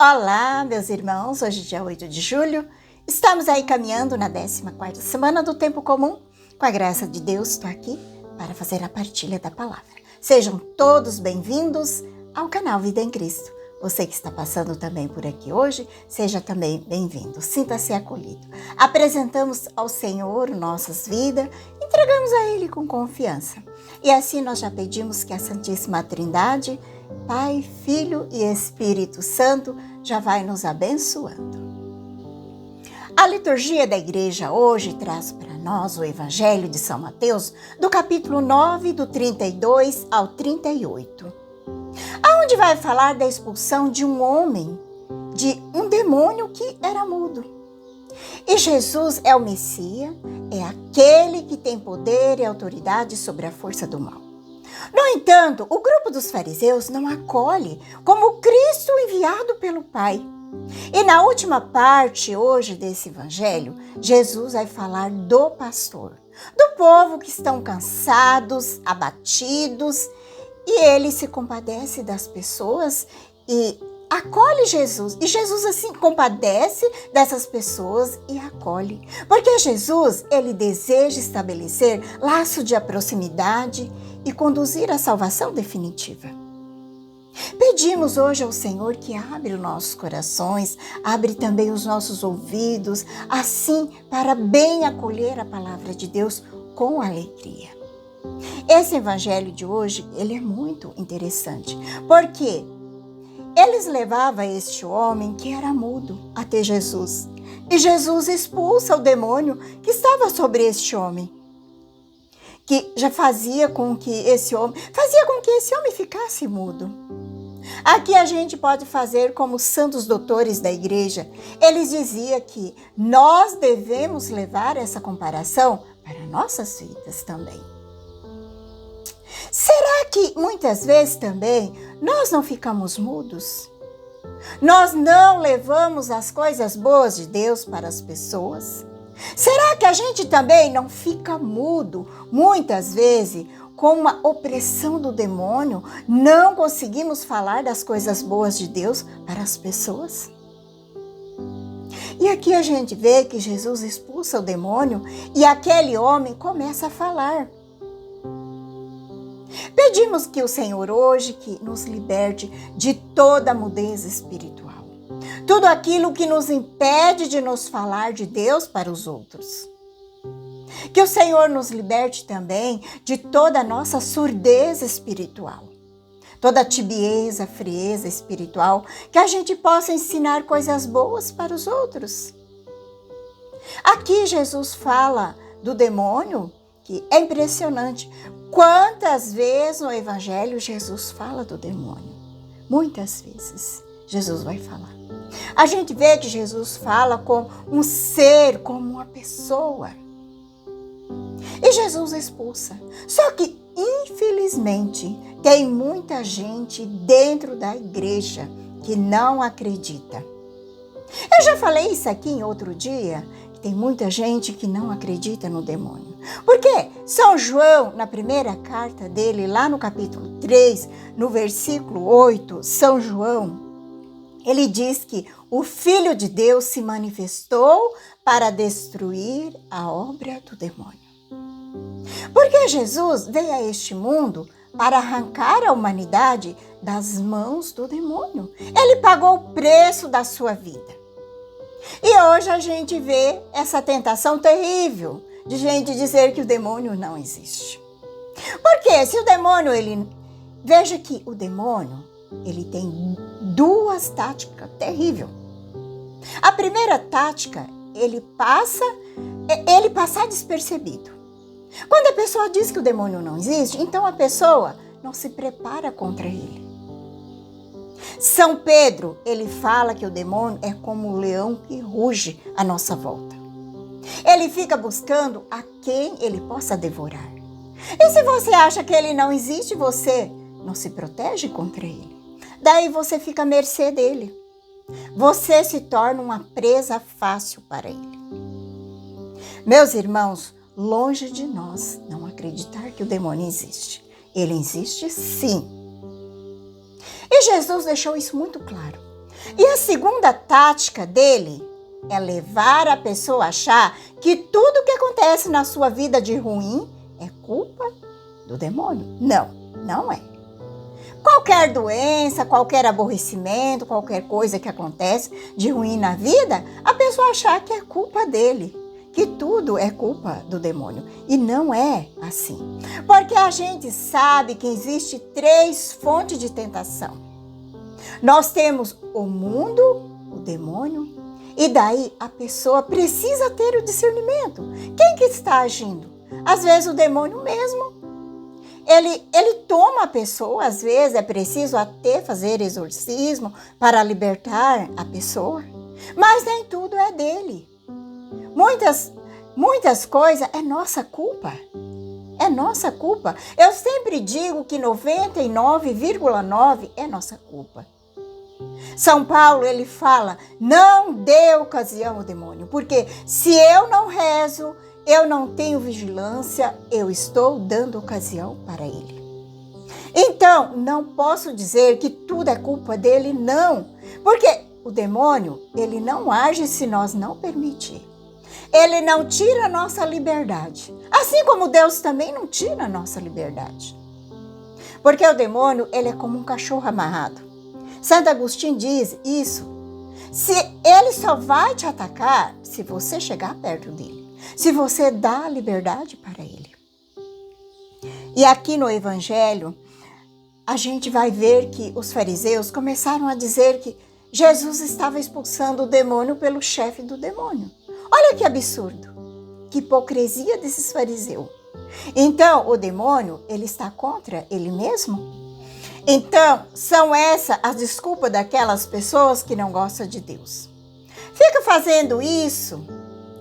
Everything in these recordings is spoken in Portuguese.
Olá, meus irmãos, hoje é dia 8 de julho, estamos aí caminhando na 14ª semana do Tempo Comum. Com a graça de Deus, estou aqui para fazer a partilha da palavra. Sejam todos bem-vindos ao canal Vida em Cristo. Você que está passando também por aqui hoje, seja também bem-vindo, sinta-se acolhido. Apresentamos ao Senhor nossas vidas, entregamos a Ele com confiança. E assim nós já pedimos que a Santíssima Trindade, Pai, Filho e Espírito Santo, já vai nos abençoando. A liturgia da igreja hoje traz para nós o Evangelho de São Mateus, do capítulo 9, do 32 ao 38, aonde vai falar da expulsão de um homem, de um demônio que era mudo. E Jesus é o Messias, é aquele que tem poder e autoridade sobre a força do mal. No entanto, o grupo dos fariseus não acolhe como Cristo enviado pelo Pai. E na última parte hoje desse evangelho, Jesus vai falar do pastor, do povo que estão cansados, abatidos, e ele se compadece das pessoas e acolhe Jesus. E Jesus assim compadece dessas pessoas e acolhe. Porque Jesus, ele deseja estabelecer laço de proximidade e conduzir à salvação definitiva. Pedimos hoje ao Senhor que abre os nossos corações, abre também os nossos ouvidos, assim para bem acolher a palavra de Deus com alegria. Esse evangelho de hoje, ele é muito interessante, porque eles levavam este homem que era mudo até Jesus, e Jesus expulsa o demônio que estava sobre este homem, que já fazia com que esse homem ficasse mudo. Aqui a gente pode fazer como os santos doutores da igreja. Eles diziam que nós devemos levar essa comparação para nossas vidas também. Será que muitas vezes também nós não ficamos mudos? Nós não levamos as coisas boas de Deus para as pessoas? Será que a gente também não fica mudo muitas vezes com uma opressão do demônio? Não conseguimos falar das coisas boas de Deus para as pessoas? E aqui a gente vê que Jesus expulsa o demônio e aquele homem começa a falar. Pedimos que o Senhor hoje que nos liberte de toda mudez espiritual. Tudo aquilo que nos impede de nos falar de Deus para os outros. Que o Senhor nos liberte também de toda a nossa surdez espiritual. Toda a tibieza, frieza espiritual. Que a gente possa ensinar coisas boas para os outros. Aqui Jesus fala do demônio, que é impressionante. Quantas vezes no Evangelho Jesus fala do demônio? Muitas vezes Jesus vai falar. A gente vê que Jesus fala com um ser, como uma pessoa. E Jesus expulsa. Só que, infelizmente, tem muita gente dentro da igreja que não acredita. Eu já falei isso aqui em outro dia, que tem muita gente que não acredita no demônio. Porque São João, na primeira carta dele, lá no capítulo 3, no versículo 8, São João, ele diz que o Filho de Deus se manifestou para destruir a obra do demônio. Porque Jesus veio a este mundo para arrancar a humanidade das mãos do demônio. Ele pagou o preço da sua vida. E hoje a gente vê essa tentação terrível de gente dizer que o demônio não existe. Porque se o demônio, veja que o demônio, ele tem duas táticas terríveis. A primeira tática, ele passar despercebido. Quando a pessoa diz que o demônio não existe, então a pessoa não se prepara contra ele. São Pedro, ele fala que o demônio é como um leão que ruge à nossa volta. Ele fica buscando a quem ele possa devorar. E se você acha que ele não existe, você não se protege contra ele. Daí você fica à mercê dele. Você se torna uma presa fácil para ele. Meus irmãos, longe de nós não acreditar que o demônio existe. Ele existe sim. E Jesus deixou isso muito claro. E a segunda tática dele é levar a pessoa a achar que tudo que acontece na sua vida de ruim é culpa do demônio. Não, não é. Qualquer doença, qualquer aborrecimento, qualquer coisa que acontece de ruim na vida, a pessoa achar que é culpa dele, que tudo é culpa do demônio. E não é assim. Porque a gente sabe que existe 3 fontes de tentação. Nós temos o mundo, o demônio, e daí a pessoa precisa ter o discernimento. Quem que está agindo? Às vezes o demônio mesmo. Ele toma a pessoa, às vezes é preciso até fazer exorcismo para libertar a pessoa, mas nem tudo é dele. Muitas coisas é nossa culpa. É nossa culpa. Eu sempre digo que 99,9% é nossa culpa. São Paulo, ele fala, não dê ocasião ao demônio, porque se eu não rezo, eu não tenho vigilância, eu estou dando ocasião para ele. Então, não posso dizer que tudo é culpa dele, não. Porque o demônio, ele não age se nós não permitir. Ele não tira a nossa liberdade. Assim como Deus também não tira a nossa liberdade. Porque o demônio, ele é como um cachorro amarrado. Santo Agostinho diz isso. Se ele só vai te atacar se você chegar perto dele. Se você dá liberdade para ele. E aqui no Evangelho, a gente vai ver que os fariseus começaram a dizer que Jesus estava expulsando o demônio pelo chefe do demônio. Olha que absurdo, que hipocrisia desses fariseus. Então, o demônio, ele está contra ele mesmo? Então, são essas as desculpas daquelas pessoas que não gostam de Deus. Fica fazendo isso,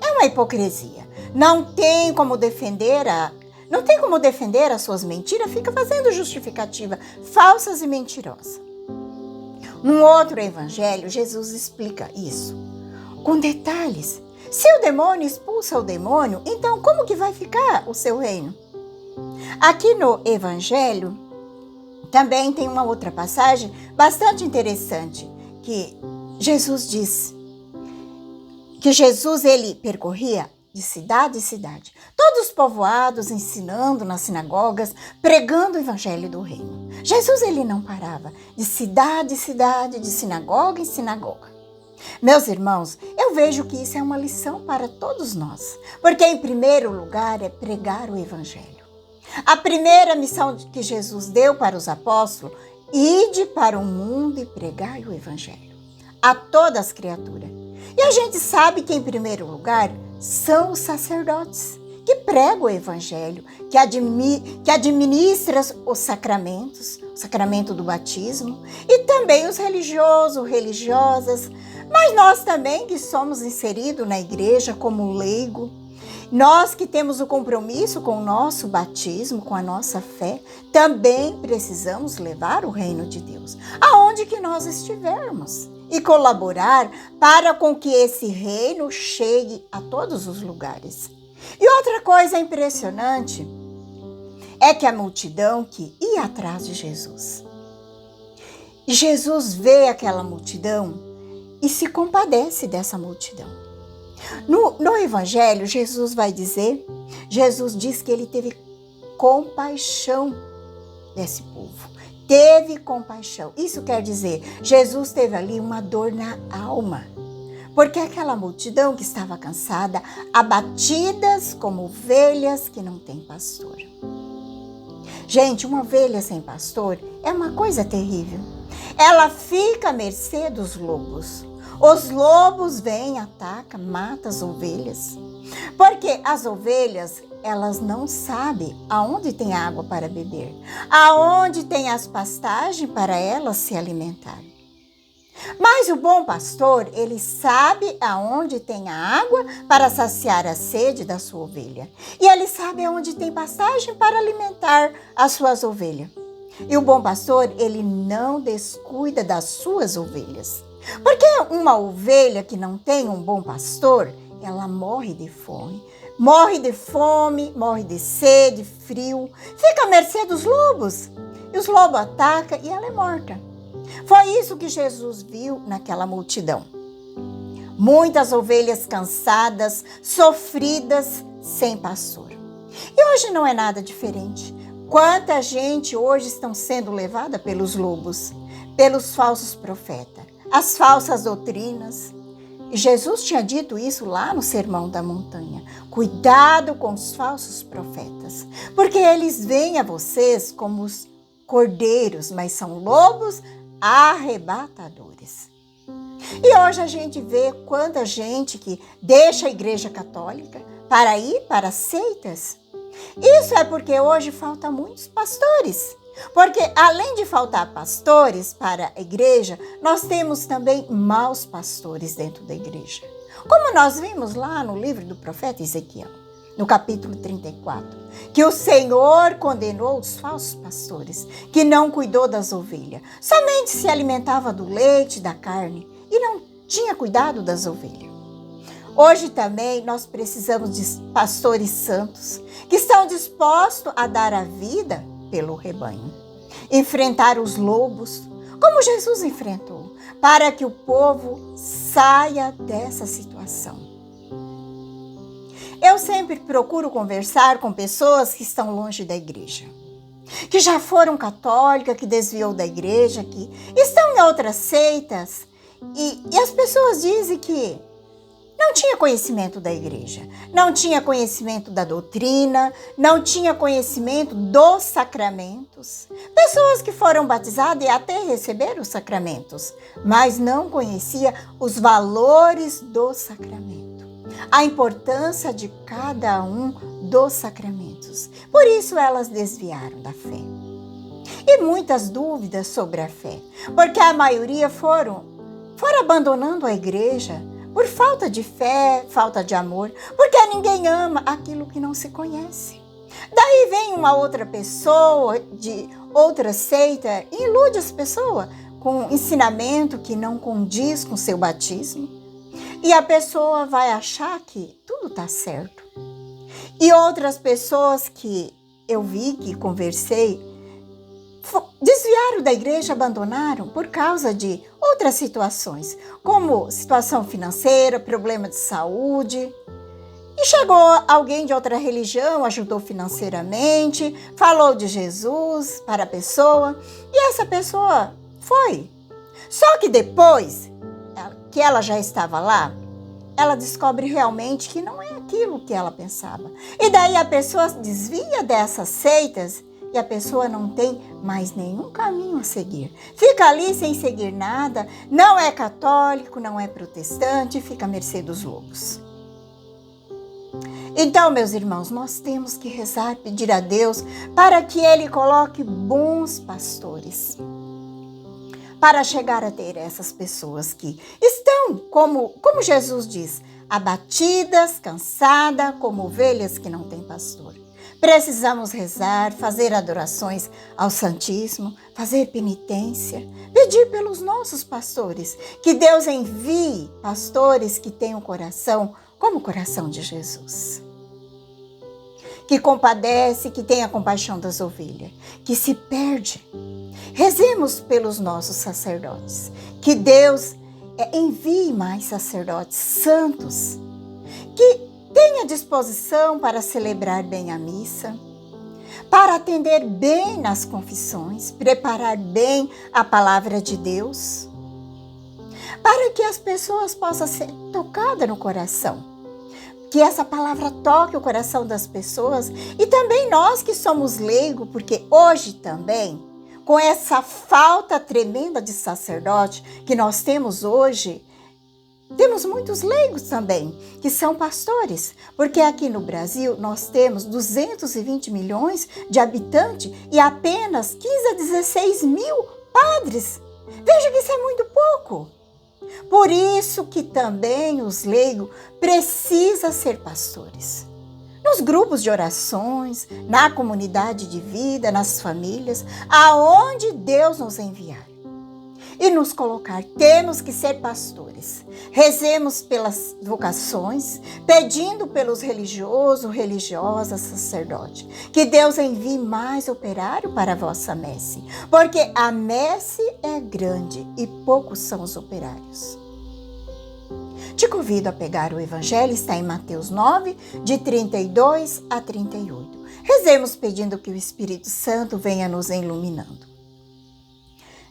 é uma hipocrisia. Não tem como defender as suas mentiras, fica fazendo justificativa falsas e mentirosas. Num outro evangelho, Jesus explica isso com detalhes. Se o demônio expulsa o demônio, então como que vai ficar o seu reino? Aqui no evangelho, também tem uma outra passagem bastante interessante, que Jesus diz que Jesus, ele percorria de cidade em cidade, todos os povoados, ensinando nas sinagogas, pregando o evangelho do reino. Jesus, ele não parava de cidade em cidade, de sinagoga em sinagoga. Meus irmãos, eu vejo que isso é uma lição para todos nós, porque em primeiro lugar é pregar o evangelho. A primeira missão que Jesus deu para os apóstolos, ide para o mundo e pregai o evangelho a todas as criaturas. E a gente sabe que em primeiro lugar são os sacerdotes que pregam o evangelho, que administram os sacramentos, o sacramento do batismo, e também os religiosos, religiosas, mas nós também que somos inseridos na igreja como leigo, nós que temos o compromisso com o nosso batismo, com a nossa fé, também precisamos levar o reino de Deus aonde que nós estivermos e colaborar para com que esse reino chegue a todos os lugares. E outra coisa impressionante é que a multidão que ia atrás de Jesus. E Jesus vê aquela multidão e se compadece dessa multidão. No Evangelho, Jesus diz que ele teve compaixão desse povo. Teve compaixão. Isso quer dizer, Jesus teve ali uma dor na alma. Porque aquela multidão que estava cansada, abatidas como ovelhas que não têm pastor. Gente, uma ovelha sem pastor é uma coisa terrível. Ela fica à mercê dos lobos. Os lobos vêm, atacam, matam as ovelhas. Porque as ovelhas, elas não sabem aonde tem água para beber, aonde tem as pastagens para elas se alimentarem. Mas o bom pastor, ele sabe aonde tem a água para saciar a sede da sua ovelha. E ele sabe aonde tem pastagem para alimentar as suas ovelhas. E o bom pastor, ele não descuida das suas ovelhas. Porque uma ovelha que não tem um bom pastor, ela morre de fome, morre de sede, frio, fica à mercê dos lobos. E os lobos atacam e ela é morta. Foi isso que Jesus viu naquela multidão. Muitas ovelhas cansadas, sofridas, sem pastor. E hoje não é nada diferente. Quanta gente hoje estão sendo levada pelos lobos, pelos falsos profetas, as falsas doutrinas. E Jesus tinha dito isso lá no Sermão da Montanha. Cuidado com os falsos profetas, porque eles vêm a vocês como os cordeiros, mas são lobos arrebatadores. E hoje a gente vê quanta gente que deixa a Igreja Católica para ir para seitas. Isso é porque hoje faltam muitos pastores. Porque além de faltar pastores para a igreja, nós temos também maus pastores dentro da igreja. Como nós vimos lá no livro do profeta Ezequiel, no capítulo 34, que o Senhor condenou os falsos pastores, que não cuidou das ovelhas, somente se alimentava do leite, da carne, e não tinha cuidado das ovelhas. Hoje também nós precisamos de pastores santos, que estão dispostos a dar a vida pelo rebanho, enfrentar os lobos, como Jesus enfrentou, para que o povo saia dessa situação. Eu sempre procuro conversar com pessoas que estão longe da igreja, que já foram católicas, que desviou da igreja, que estão em outras seitas, e as pessoas dizem que não tinha conhecimento da igreja, não tinha conhecimento da doutrina, não tinha conhecimento dos sacramentos. Pessoas que foram batizadas e até receberam os sacramentos, mas não conhecia os valores do sacramento, a importância de cada um dos sacramentos. Por isso elas desviaram da fé. E muitas dúvidas sobre a fé, porque a maioria foram abandonando a igreja, por falta de fé, falta de amor, porque ninguém ama aquilo que não se conhece. Daí vem uma outra pessoa de outra seita e ilude as pessoas com um ensinamento que não condiz com seu batismo. E a pessoa vai achar que tudo está certo. E outras pessoas que eu vi, que conversei, desviaram da igreja, abandonaram por causa de outras situações, como situação financeira, problema de saúde. E chegou alguém de outra religião, ajudou financeiramente, falou de Jesus para a pessoa, e essa pessoa foi. Só que depois que ela já estava lá, ela descobre realmente que não é aquilo que ela pensava. E daí a pessoa desvia dessas seitas, e a pessoa não tem mais nenhum caminho a seguir. Fica ali sem seguir nada, não é católico, não é protestante, fica à mercê dos lobos. Então, meus irmãos, nós temos que rezar, pedir a Deus para que Ele coloque bons pastores, para chegar a ter essas pessoas que estão, como Jesus diz, abatidas, cansadas, como ovelhas que não têm pastor. Precisamos rezar, fazer adorações ao Santíssimo, fazer penitência, pedir pelos nossos pastores, que Deus envie pastores que tenham coração como o coração de Jesus, que compadece, que tenha compaixão das ovelhas, que se perde. Rezemos pelos nossos sacerdotes, que Deus envie mais sacerdotes santos, que tenha disposição para celebrar bem a missa, para atender bem nas confissões, preparar bem a palavra de Deus, para que as pessoas possam ser tocadas no coração, que essa palavra toque o coração das pessoas e também nós que somos leigos, porque hoje também, com essa falta tremenda de sacerdote que nós temos hoje, temos muitos leigos também, que são pastores, porque aqui no Brasil nós temos 220 milhões de habitantes e apenas 15 a 16 mil padres. Veja que isso é muito pouco. Por isso que também os leigos precisam ser pastores. Nos grupos de orações, na comunidade de vida, nas famílias, aonde Deus nos enviar e nos colocar, temos que ser pastores. Rezemos pelas vocações, pedindo pelos religiosos, religiosas, sacerdotes, que Deus envie mais operário para a vossa messe, porque a messe é grande e poucos são os operários. Te convido a pegar o Evangelho, está em Mateus 9, de 32 a 38. Rezemos pedindo que o Espírito Santo venha nos iluminando.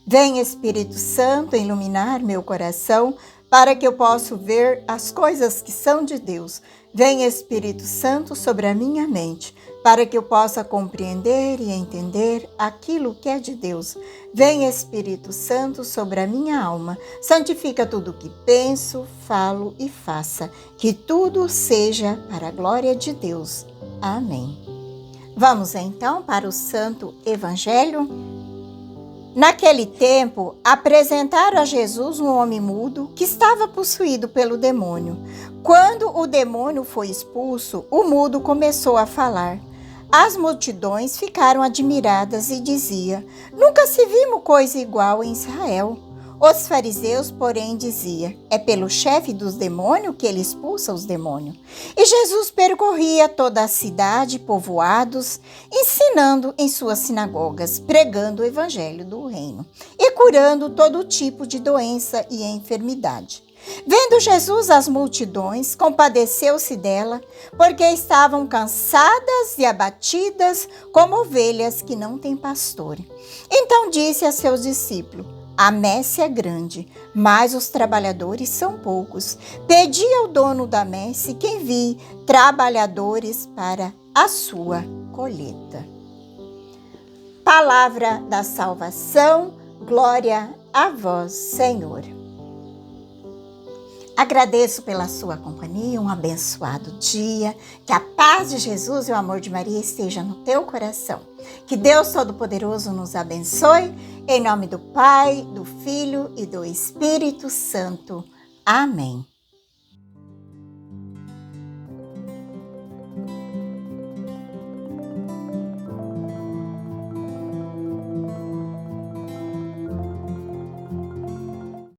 Vem, Espírito Santo, iluminar meu coração, para que eu possa ver as coisas que são de Deus. Vem, Espírito Santo, sobre a minha mente, para que eu possa compreender e entender aquilo que é de Deus. Vem, Espírito Santo, sobre a minha alma. Santifica tudo o que penso, falo e faça, que tudo seja para a glória de Deus. Amém. Vamos então para o Santo Evangelho. Naquele tempo, apresentaram a Jesus um homem mudo que estava possuído pelo demônio. Quando o demônio foi expulso, o mudo começou a falar. As multidões ficaram admiradas e diziam: nunca se viu coisa igual em Israel. Os fariseus, porém, diziam: é pelo chefe dos demônios que ele expulsa os demônios. E Jesus percorria toda a cidade e povoados, ensinando em suas sinagogas, pregando o evangelho do reino e curando todo tipo de doença e enfermidade. Vendo Jesus as multidões, compadeceu-se dela, porque estavam cansadas e abatidas como ovelhas que não têm pastor. Então disse a seus discípulos: a messe é grande, mas os trabalhadores são poucos. Pedi ao dono da messe que envie trabalhadores para a sua colheita. Palavra da salvação, glória a vós, Senhor. Agradeço pela sua companhia, um abençoado dia, que a paz de Jesus e o amor de Maria esteja no teu coração. Que Deus Todo-Poderoso nos abençoe, em nome do Pai, do Filho e do Espírito Santo. Amém.